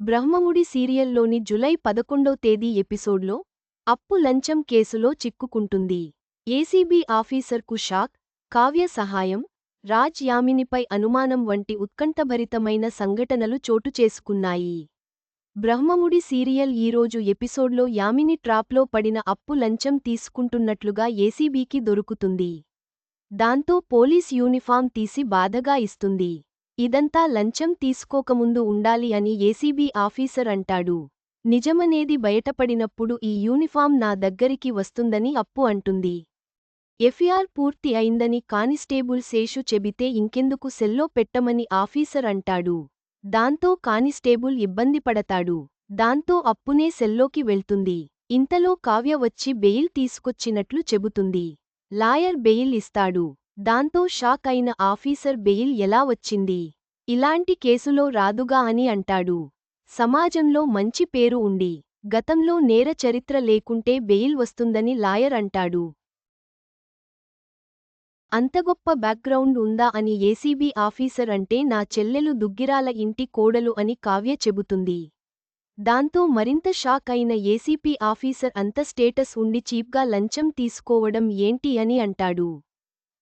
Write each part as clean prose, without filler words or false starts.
Brahmamudi సీరియల్లోని July 11వ తేదీ ఎపిసోడ్లో అప్పు లంచం కేసులో చిక్కుకుంటుంది. ఏసీబీ ఆఫీసర్కు షాక్, కావ్య సహాయం, రాజ్ యామినిపై అనుమానం వంటి ఉత్కంఠభరితమైన సంఘటనలు చోటుచేసుకున్నాయి. బ్రహ్మముడి సీరియల్ ఈరోజు ఎపిసోడ్లో యామిని ట్రాప్లో పడిన అప్పు లంచం తీసుకుంటున్నట్లుగా ఏసీబీకి దొరుకుతుంది. దాంతో పోలీస్ యూనిఫాం తీసి బాధగా ఇస్తుంది. ఇదంతా లంచం తీసుకోకముందు ఉండాలి అని ఏసీబీ ఆఫీసర్ అంటాడు. నిజమనేది బయటపడినప్పుడు ఈ యూనిఫాం నా దగ్గరికి వస్తుందని అప్పు అంటుంది. ఎఫ్ఐఆర్ పూర్తి అయిందని కానిస్టేబుల్ శేషు చెబితే ఇంకెందుకు సెల్లో పెట్టమని ఆఫీసర్ అంటాడు. దాంతో కానిస్టేబుల్ ఇబ్బందిపడతాడు. దాంతో అప్పునే సెల్లోకి వెళ్తుంది. ఇంతలో కావ్య వచ్చి బెయిల్ తీసుకొచ్చినట్లు చెబుతుంది. లాయర్ బెయిల్ ఇస్తాడు. దాంతో షాక్ అయిన ఆఫీసర్ బెయిల్ ఎలా వచ్చింది? ఇలాంటి కేసులో రాదుగా అని అంటాడు. సమాజంలో మంచి పేరు ఉండి, గతంలో నేర చరిత్ర లేకుంటే బెయిల్ వస్తుందని లాయర్ అంటాడు. అంత గొప్ప బ్యాక్గ్రౌండ్ ఉందా అని ఏసీబీ ఆఫీసర్ అంటే నా చెల్లెలు దుగ్గిరాల ఇంటి కోడలు అని కావ్య చెబుతుంది. దాంతో మరింత షాక్ అయిన ఏసీపీ ఆఫీసర్ అంత స్టేటస్ ఉండి చీప్గా లంచం తీసుకోవడం ఏంటి అని అంటాడు.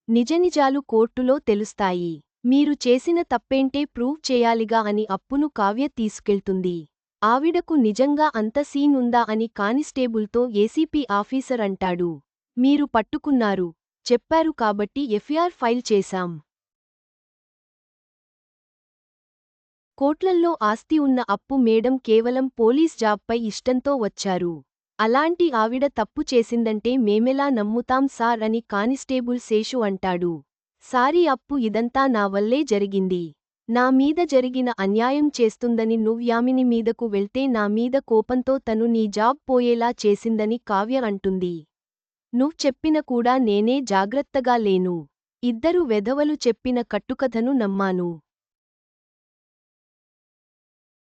నిజనిజాలు కోర్టులో తెలుస్తాయి. మీరు చేసిన తప్పేంటే ప్రూవ్ చేయాలిగా అని అప్పును కావ్య తీసుకెళ్తుంది. ఆవిడకు నిజంగా అంత సీన్ ఉందా అని కానిస్టేబుల్తో ఏసీపీ ఆఫీసర్ అంటాడు. మీరు పట్టుకున్నారు, చెప్పారు కాబట్టి ఎఫ్ఐఆర్ ఫైల్ చేశాం. కోట్లల్లో ఆస్తి ఉన్న అప్పు మేడం కేవలం పోలీస్ జాబ్పై ఇష్టంతో వచ్చారు. అలాంటి ఆవిడ తప్పు చేసిందంటే మేమెలా నమ్ముతాం సార్ అని కానిస్టేబుల్ శేషు అంటాడు. సారీ అప్పు, ఇదంతా నా వల్లే జరిగింది. నా మీద జరిగిన అన్యాయం చేస్తుందని యామిని మీదకు వెళ్తే నా మీద కోపంతో తను నీ జాబ్ పోయేలా చేసిందని కావ్య అంటుంది. నువ్వు చెప్పిన కూడా నేనే జాగ్రత్తగా లేను. ఇద్దరు వెధవలు చెప్పిన కట్టుకథను నమ్మాను.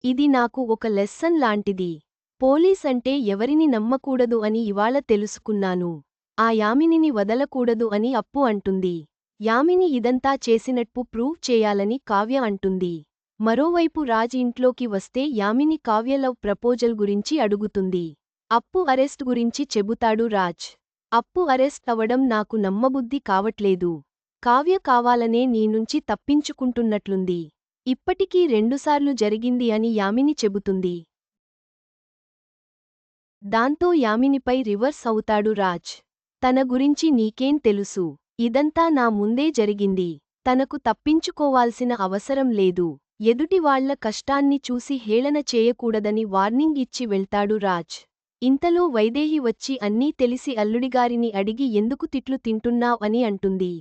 ఇది నాకు ఒక లెస్సన్ లాంటిది. పోలీస్ అంటే ఎవరిని నమ్మకూడదు అని ఇవాళ తెలుసుకున్నాను. ఆ యామినిని వదలకూడదు అని అప్పు అంటుంది. యామిని ఇదంతా చేసినట్టు ప్రూవ్ చేయాలని కావ్య అంటుంది. మరోవైపు రాజ్ ఇంట్లోకి వస్తే యామిని కావ్య లవ్ ప్రపోజల్ గురించి అడుగుతుంది. అప్పు అరెస్ట్ గురించి చెబుతాడు రాజ్. అప్పు అరెస్ట్ అవడం నాకు నమ్మబుద్ధి కావట్లేదు. కావ్య కావాలనే నీ నుంచి తప్పించుకుంటున్నట్లుంది. ఇప్పటికీ రెండుసార్లు జరిగింది అని యామిని చెబుతుంది. దాంతో యామినిపై రివర్స్ అవుతాడు రాజ్. తన గురించి నీకేం తెలుసు? ఇదంతా నా ముందే జరిగింది. తనకు తప్పించుకోవాల్సిన అవసరం లేదు. ఎదుటివాళ్ల కష్టాన్ని చూసి హేళన చేయకూడదని వార్నింగ్ ఇచ్చి వెళ్తాడు రాజ్. ఇంతలో వైదేహి వచ్చి అన్నీ తెలిసి అల్లుడిగారిని అడిగి ఎందుకు తిట్లు తింటున్నావ్ అని అంటుంది.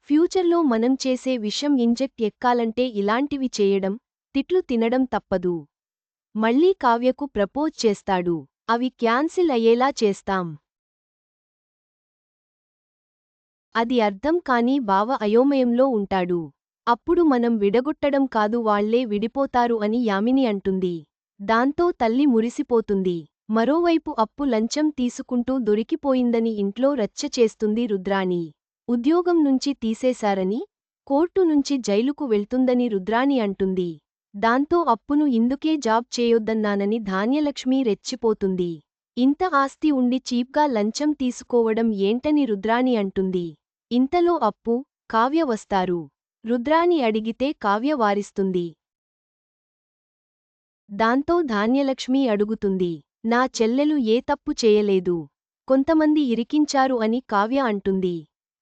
ఫ్యూచర్లో మనం చేసే విషం ఇంజెక్ట్ ఎక్కాలంటే ఇలాంటివి చేయడం, తిట్లు తినడం తప్పదు. మళ్ళీ కావ్యకు ప్రపోజ్ చేస్తాడు. అవి క్యాన్సిల్ అయ్యేలా చేస్తాం. అది అర్థం కాని బావ అయోమయంలో ఉంటాడు. అప్పుడు మనం విడగొట్టడం కాదు, వాళ్లే విడిపోతారు అని యామిని అంటుంది. దాంతో తల్లి మురిసిపోతుంది. మరోవైపు అప్పు లంచం తీసుకుంటూ దొరికిపోయిందని ఇంట్లో రచ్చ చేస్తుంది రుద్రాణి. ఉద్యోగం నుంచి తీసేశారని, కోర్టు నుంచి జైలుకు వెళ్తుందని రుద్రాణి అంటుంది. దాంతో అప్పును ఇందుకే జాబ్ చేయొద్దన్నానని ధాన్యలక్ష్మి రెచ్చిపోతుంది. ఇంత ఆస్తి ఉండి చీప్గా లంచం తీసుకోవడం ఏంటని రుద్రాణి అంటుంది. ఇంతలో అప్పు, కావ్య వస్తారు. రుద్రాణి అడిగితే కావ్య వారిస్తుంది. దాంతో ధాన్యలక్ష్మి అడుగుతుంది. నా చెల్లెలు ఏ తప్పు చేయలేదు. కొంతమంది ఇరికించారు అని కావ్య అంటుంది.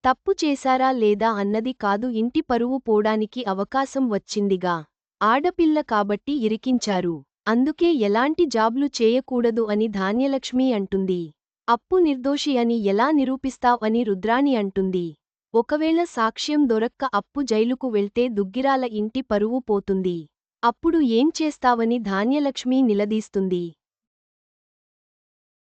తప్పు చేశారా లేదా అన్నది కాదు, ఇంటి పరువు పోడానికి అవకాశం వచ్చిందిగా. ఆడపిల్ల కాబట్టి ఇరికించారు. అందుకే ఎలాంటి జాబ్లు చేయకూడదు అని ధాన్యలక్ష్మి అంటుంది. అప్పు నిర్దోషి అని ఎలా నిరూపిస్తావ్ అని రుద్రాణి అంటుంది. ఒకవేళ సాక్ష్యం దొరక్క అప్పు జైలుకు వెళ్తే దుగ్గిరాల ఇంటి పరువు పోతుంది. అప్పుడు ఏం చేస్తావని ధాన్యలక్ష్మి నిలదీస్తుంది.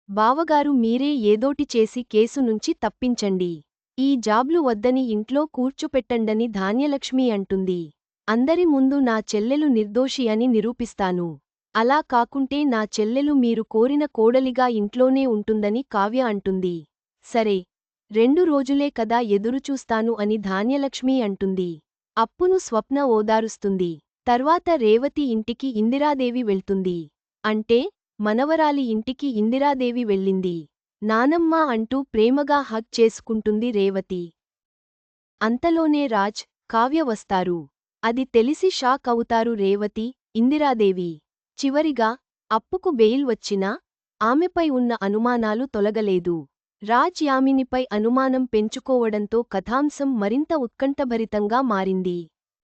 బావగారు, మీరే ఏదోటి చేసి కేసు నుంచి తప్పించండి. ఈ జాబ్లు వద్దని ఇంట్లో కూర్చోపెట్టండని ధాన్యలక్ష్మి అంటుంది. అందరి ముందు నా చెల్లెలు నిర్దోషి అని నిరూపిస్తాను. అలా కాకుంటే నా చెల్లెలు మీరు కోరిన కోడలిగా ఇంట్లోనే ఉంటుందని కావ్య అంటుంది. సరే, 2 రోజులే కదా ఎదురుచూస్తాను అని ధాన్యలక్ష్మి అంటుంది. అప్పును స్వప్న ఓదారుస్తుంది. తర్వాత రేవతి ఇంటికి ఇందిరాదేవి వెళ్తుంది. అంటే మనవరాలి ఇంటికి ఇందిరాదేవి వెళ్ళింది. నానమ్మ అంటూ ప్రేమగా హగ్ చేసుకుంటుంది రేవతి. అంతలోనే రాజ్, కావ్య వస్తారు. అది తెలిసి షాక్ అవుతారు రేవతి, ఇందిరాదేవి. చివరిగా అప్పుకు బెయిల్ వచ్చినా ఆమెపై ఉన్న అనుమానాలు తొలగలేదు. రాజ్ యామినిపై అనుమానం పెంచుకోవడంతో కథాంశం మరింత ఉత్కంఠభరితంగా మారింది.